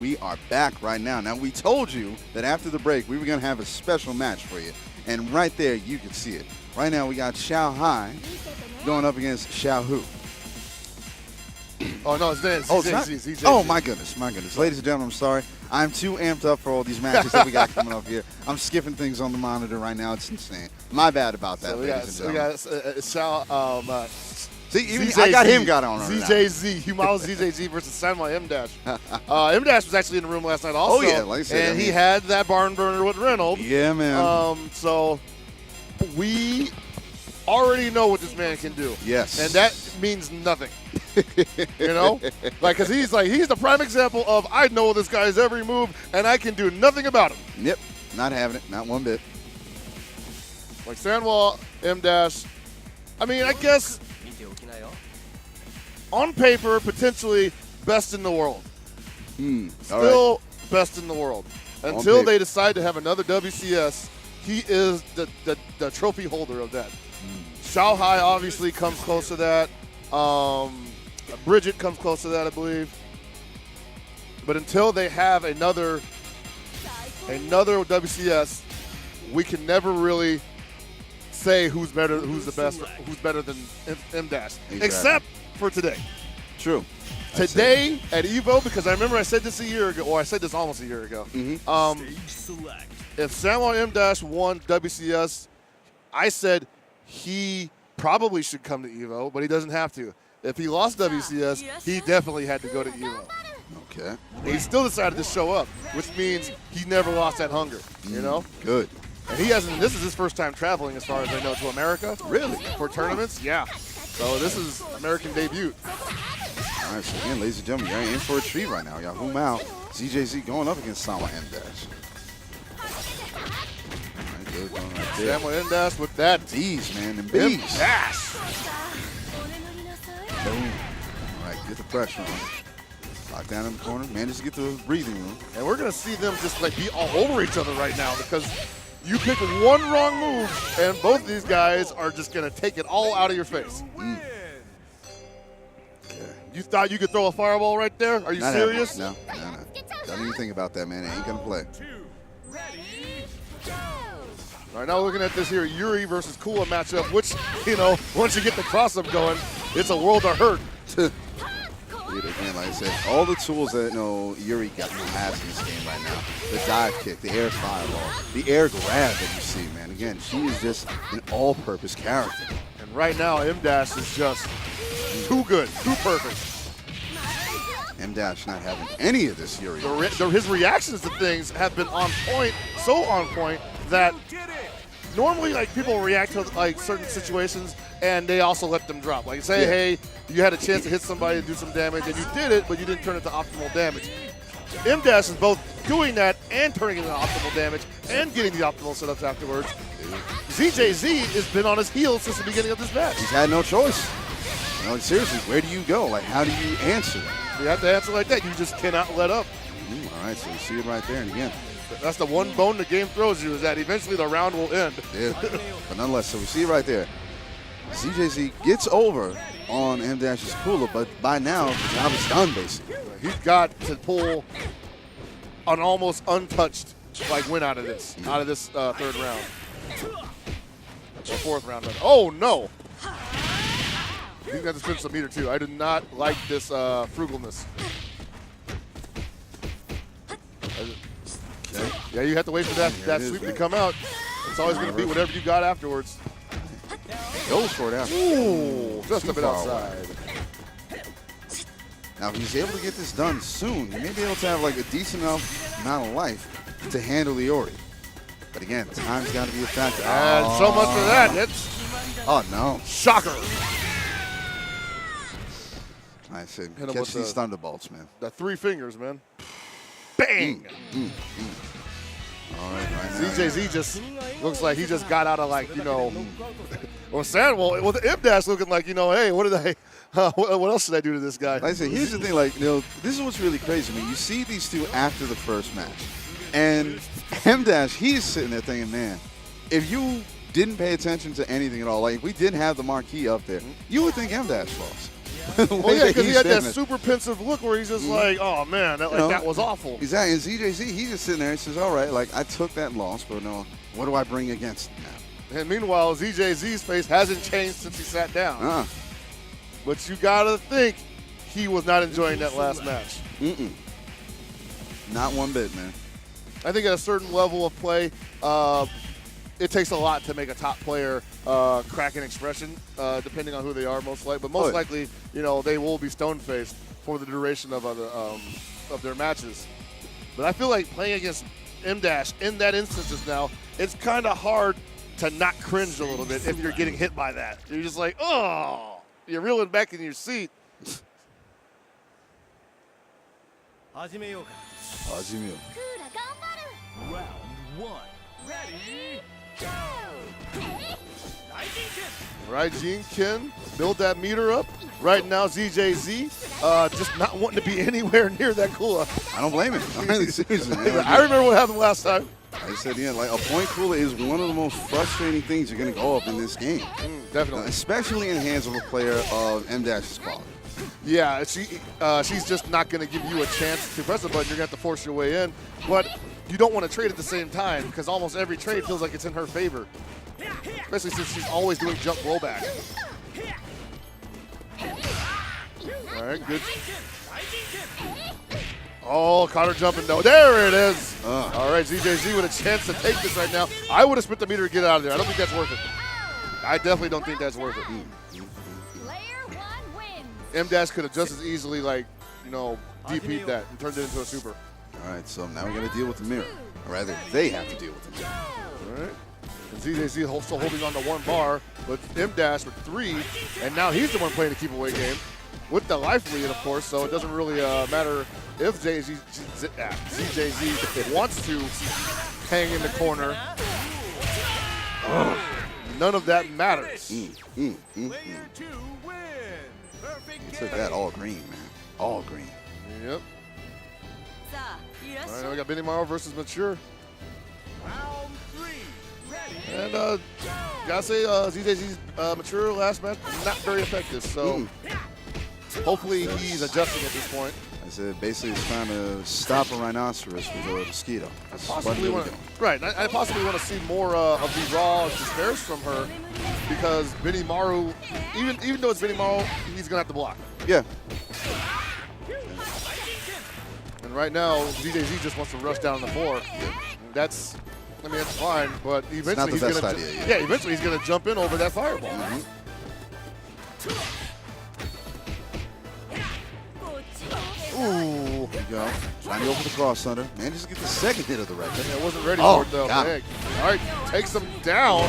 We are back right now. Now, we told you that after the break, we were going to have a special match for you. And right there, you can see it. Right now, we got Xiao Hai going up against Xiao Hu. Oh, no, it's ZJZ. Oh, my goodness, my goodness. Ladies and gentlemen, I'm sorry. I'm too amped up for all these matches that we got coming up here. I'm skipping things on the monitor right now. It's insane. My bad about that, ladies and gentlemen. So we got Xiao, see, even I got him got on right ZJZ, HUOMAO ZJZ versus SANWA M-Dash. M-Dash was actually in the room last night also. Oh, yeah, like I said. And he had that barn burner with Reynolds. Yeah, man. So we already know what this man can do. Yes. And that means nothing. You know? Like, because he's the prime example of I know this guy's every move and I can do nothing about him. Yep. Not having it. Not one bit. Like SANWA, M-Dash. I mean, I guess on paper, potentially best in the world. Still best in the world. Until they decide to have another WCS, he is the trophy holder of that. Xiao Hai obviously comes close to that. Bridget comes close to that, I believe. But until they have another WCS, we can never really say who's better, who's the best, who's better than M-Dash. Exactly. Except for today. True. Today at EVO, because I remember I said this a year ago, or I said this almost a year ago. If SANWA M-Dash won WCS, I said he probably should come to EVO, but he doesn't have to. If he lost WCS, he definitely had to go to EVO. Okay. And he still decided to show up, which means he never lost that hunger, you know? Good. And he hasn't, this is his first time traveling, as far as I know, to America. Really? For tournaments? Yeah. So this is American debut. All right, so again, ladies and gentlemen, you're in for a treat right now. Y'all, HUOMAO, ZJZ going up against SANWA M-Dash. SANWA M-Dash with that. D's, man, and B's. M-Dash. Boom. All right, get the pressure on. Lock down in the corner, manage to get to the breathing room. And we're going to see them just like be all over each other right now because you pick one wrong move and both of these guys are just going to take it all out of your face. You thought you could throw a fireball right there? Are you serious? No. Don't even think about that, man. It ain't going to play. All right, now looking at this here, Yuri versus Cool matchup, which, you know, once you get the cross-up going, it's a world of hurt. Again, like I said, all the tools that Yuri has in this game right now, the dive kick, the air fireball, the air grab that you see, man. Again, she is just an all-purpose character. And right now, M-Dash is just too good, too perfect. M-Dash not having any of this Yuri. His reactions to things have been on point, so on point, that normally like people react to like certain situations and they also let them drop. Like say, hey, you had a chance to hit somebody and do some damage and you did it, but you didn't turn it to optimal damage. M-Dash is both doing that and turning it into optimal damage and getting the optimal setups afterwards. ZJZ has been on his heels since the beginning of this match. He's had no choice. You know, seriously, where do you go? Like, how do you answer that? You have to answer like that. You just cannot let up. All right, so you see it right there, and again. That's the one bone the game throws you, is that eventually the round will end. Yeah, but nonetheless, so we see it right there. ZJZ gets over on M-Dash's cooler, but by now, the job is done, basically. He's got to pull an almost untouched win out of this third round. Or fourth round. Oh, no. He's got to spin some meter, too. I do not like this frugalness. Okay. Yeah, you have to wait for that sweep to come out. It's always going to be whatever you got afterwards. Goes for it after. Ooh, just a bit outside. Now, if he's able to get this done soon, he may be able to have like a decent enough amount of life to handle the Ori. But again, time's got to be a factor. And so much for that. Oh, no. Shocker. I said, catch these thunderbolts, man. The 3 fingers, man. Bang! All right, right now. ZJZ just looks like he just got out of or SANWA with the M-Dash looking like, hey, what else should I do to this guy? Like I said, here's the thing, this is what's really crazy to me. You see these two after the first match, and M-Dash, he's sitting there thinking, man, if you didn't pay attention to anything at all, like if we didn't have the marquee up there, you would think M-Dash lost. Well, yeah, because he had that super pensive look where he's just like, oh man, that was awful. Exactly. And ZJZ, he's just sitting there and says, all right, like I took that loss, but no, what do I bring against it now? And meanwhile, ZJZ's face hasn't changed since he sat down. But you gotta think he was not enjoying that last match. Not one bit, man. I think at a certain level of play, it takes a lot to make a top player crack an expression, depending on who they are, most likely. But most likely, you know, they will be stone-faced for the duration of their matches. But I feel like playing against M-Dash in that instance just now, it's kind of hard to not cringe a little bit if you're getting hit by that. You're just like, oh, you're reeling back in your seat. Hajime. Round 1. Ready, go! Raijin Ken, build that meter up. Right now, ZJZ just not wanting to be anywhere near that Kula. I don't blame him. Really, seriously. I remember what happened last time. I said, yeah, like a point Kula is one of the most frustrating things you're going to go up in this game. Definitely. Especially in the hands of a player of M-Dash's quality. Yeah, she's just not going to give you a chance to press the button. You're going to have to force your way in. But you don't want to trade at the same time because almost every trade feels like it's in her favor. Especially since she's always doing jump blowback. All right, good. Oh, caught her jumping though. There it is. All right, ZJZ with a chance to take this right now. I would have spent the meter to get out of there. I don't think that's worth it. I definitely don't think that's worth it. M-Dash could have just as easily, like, you know, DP'd that and turned it into a super. All right, so now we got to deal with the mirror. Or rather, they have to deal with the mirror. All right. And ZJZ still holding on to one bar, but M-Dash with 3, and now he's the one playing the keep away game with the life lead, of course, so it doesn't really matter if ZJZ wants to hang in the corner. None of that matters. Took that all green, man. All green. Yep. All right, now we got Benimaru versus Mature. Round 3. Ready, And gotta say, ZJZ's Mature last match, not very effective, so hopefully he's adjusting at this point. I said basically he's trying to stop a rhinoceros with a mosquito. I possibly want to see more of the raw despairs from her because Benimaru, even though it's Benimaru, he's gonna have to block. Yeah. And right now, ZJZ just wants to rush down the floor. That's, I mean, that's fine, but eventually he's gonna, eventually he's gonna jump in over that fireball. Ooh. There you go. Trying to open the cross under. Man, just get the second hit of the record. I wasn't ready for it, though. All right, takes him down.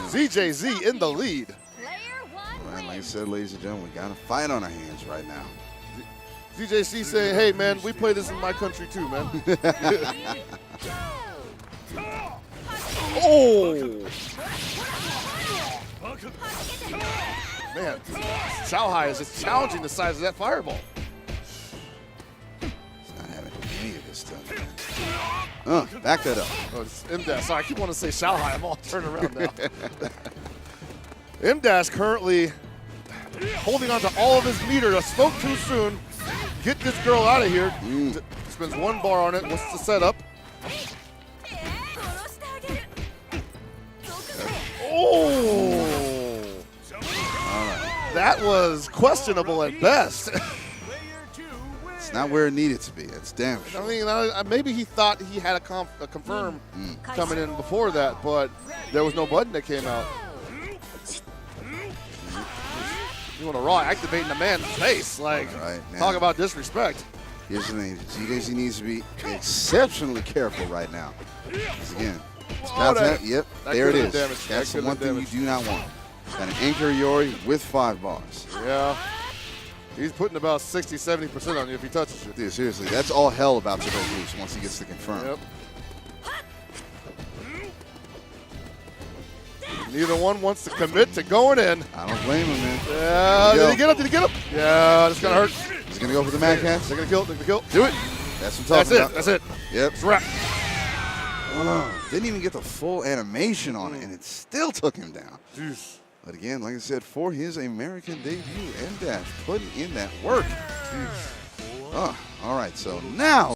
ZJZ in the lead. Right, like I said, ladies and gentlemen, we got a fight on our hands right now. ZJC saying, hey, man, we play this in my country, too, man. Oh! Man, Xiaohai is just challenging the size of that fireball. He's not having any of this stuff. Back that up. Oh, it's M-Dash. Sorry, I keep wanting to say Xiaohai. I'm all turning around now. M-Dash currently holding on to all of his meter. To spoke too soon. Get this girl out of here. Spends one bar on it. What's the setup? Oh! That was questionable at best. It's not where it needed to be. It's damn sure. I mean, maybe he thought he had a confirm coming in before that, but there was no button that came out. You want to raw activating the man's face. Like, talk about disrespect. Here's the thing. ZJZ needs to be exceptionally careful right now. Because again, yep, there it is. That's the one thing you do not want. Got an anchor Yori with 5 bars. Yeah. He's putting about 60–70% on you if he touches it. Dude, seriously, that's all hell about to go loose once he gets to confirm. Yep. Neither one wants to commit to going in. I don't blame him, man. Yeah, did he get up? Did he get up? Yeah, that's going to hurt. He's going to go for the Mad Cats. They're going to kill it. They're going to kill it. Do it. That's what I'm talking about. That's it. Yep. It's a wrap. Didn't even get the full animation on it, and it still took him down. Jeez. But again, like I said, for his American debut, N-Dash putting in that work. All right, so now